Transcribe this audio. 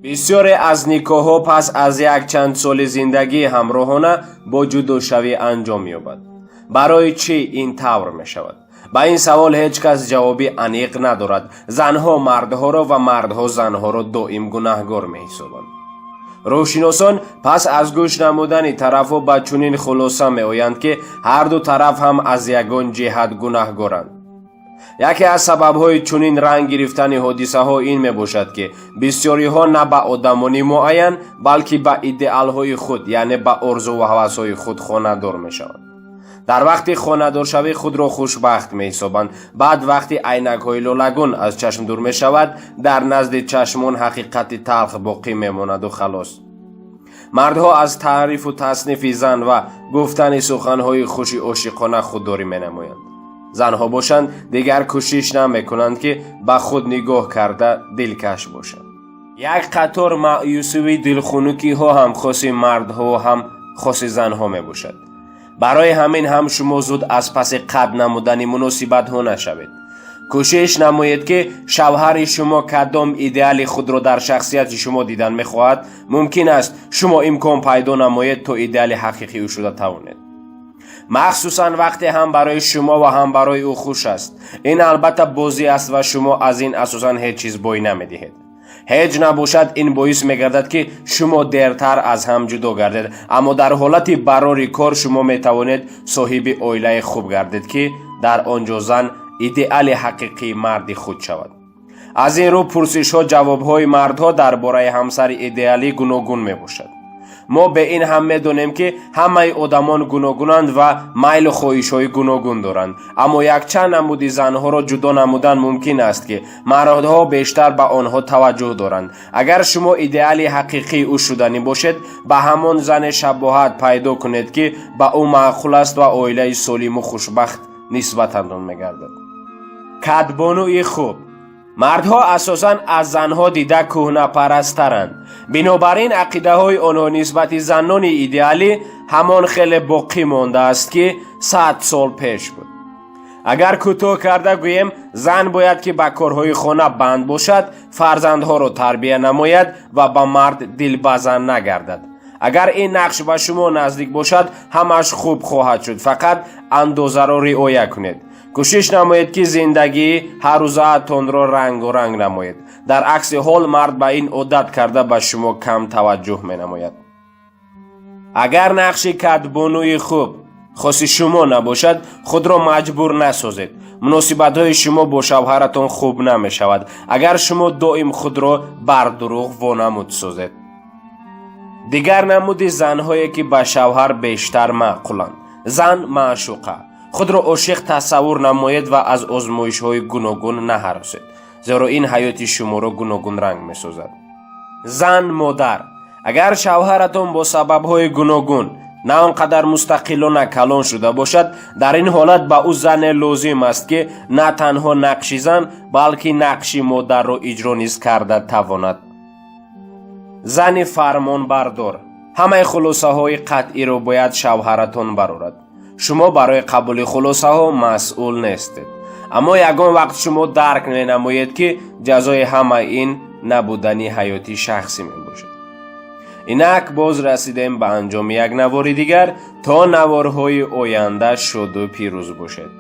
бисёре аз никоҳҳо пас аз якчанд соли зиндагии ҳамроҳона бо ҷудошавӣ анҷом ёбад. барои чӣ ин тавр мешавад? ба ин савол ҳеҷ кас ҷавоби аниқ надорад. занҳо мардҳоро ва мардҳо занҳоро доим гунаҳгор меҳисобанд. рӯҳшиносон пас аз гӯш намудани тарафҳо ба чунин хулоса меоянд ки ҳарду тараф ҳам аз ягон ҷиҳат гунаҳгоранд. яке аз сабабҳои чунин ранг гирифтани ҳодисаҳо ин мебошад ки бисёриҳо на ба одамонӣ муайян балки ба идеалҳои худ, яъне ба орзу ва ҳавасҳои худ хонадор мешаванд. дар вақти хонадоршавӣ худро хушбахт меҳисобанд. баъд вақти айнакҳои лолагун аз чашм дур мешавад, дар назди чашмон ҳақиқати талх боқӣ мемонаду халос. мардҳо аз таърифу таснифи зан ва гуфтани суханҳои хуши ошиқона худдорӣ менамоянд. занҳо бошанд дигар кӯшиш намекунанд ки ба худ нигоҳ карда дилкаш бошанд. як қатор маъюсивӣ дилхунукиҳо ҳам хоси мардҳо ҳам хоси занҳо мебошад. барои ҳамин ҳам шумо зуд аз паси қад намудани муносибатҳо нашавед. кӯшиш намоед ки шавҳари шумо кадом идеали худро дар шахсияти шумо дидан мехоҳад. мумкин аст шумо имкон пайдо намоед то идеали ҳақиқӣ ӯ шуда тавонед. махсусан вақте ҳам барои шумо ва ҳам барои ӯ хуш аст. ин албатта бозӣ аст ва шумо аз ин асосан ҳеҷ чиз бой намедиҳед. ҳеҷ набошад ин боис мегардад ки шумо дертар аз ҳам ҷудо гардед, аммо дар ҳолати барори кор шумо метавонед соҳиби оилаи хуб гардед ки дар он ҷо зан идеали ҳақиқии марди худ шавад. аз ин рӯ пурсишҳо ҷавобҳои мардҳо дар бораи ҳамсари идеалӣ гуногун мебошад. мо бе ин ҳам медонем ки ҳамаи одамон гуногунанд ва майлу хоҳишҳои гуногун доранд, аммо якчанд намуди занҳоро ҷудо намудан мумкин аст ки мардҳо бештар ба онҳо таваҷҷӯҳ доранд. агар шумо идеали ҳақиқии ӯ шуданӣ бошед, ба ҳамон зане шабоҳат пайдо кунед ки ба ӯ маъқул аст ва оилаи солиму хушбахт нисбатандон мегардад. кадбонуи хуб. мардҳо асосан аз занҳо дида кӯҳнапарасттаранд. бинобар ин ақидаҳои онҳо нисбати заннони идеалӣ ҳамон хеле боқӣ мондааст ки 100 сол пеш буд. агар кӯтоҳ карда гӯем, зан бояд ки ба корҳои хона банд бошад, фарзандҳоро тарбия намояд ва ба мард дилбазан нагардад. агар ин нақш ба шумо наздик бошад, ҳамаш хуб хоҳад шуд. фақат андозаро риоя кунед. кӯшиш намоед ки зиндагии ҳаррӯзаатонро рангоранг намоед. дар акси ҳол мард ба ин одат карда ба шумо кам таваҷҷӯҳ менамояд. агар нақши кадбонуи хуб хоси шумо набошад, худро маҷбур насозед. муносибатҳои шумо бо шавҳаратон хуб намешавад, агар шумо доим худро бар дурӯғ вонамуд созед. дигар намуди занҳое ки ба шавҳар бештар маъқуланд. зан маъшуқа. худро ошиқ тасаввур намоед ва аз озмоишҳои гуногун наҳаросед, зеро ин ҳаёти шуморо гуногун ранг месозад. зан модар. агар шавҳаратон бо сабабҳои гуногун на он қадар мустақилона калон шуда бошад, дар ин ҳолат ба ӯ зане лозим аст ки на танҳо нақши зан, балки нақши модарро иҷро низ карда тавонад. зани фармонбардор. ҳамаи хулосаҳои қатъиро бояд шавҳаратон барорад. шумо барои қабули хулосаҳо масъул нестед, аммо ягон вақт шумо дарк менамоед ки ҷазои ҳама ин набудани ҳаёти шахсӣ мебошад. инак боз расидем ба анҷоми як навори дигар. то наворҳои оянда шоду пирӯз бошед.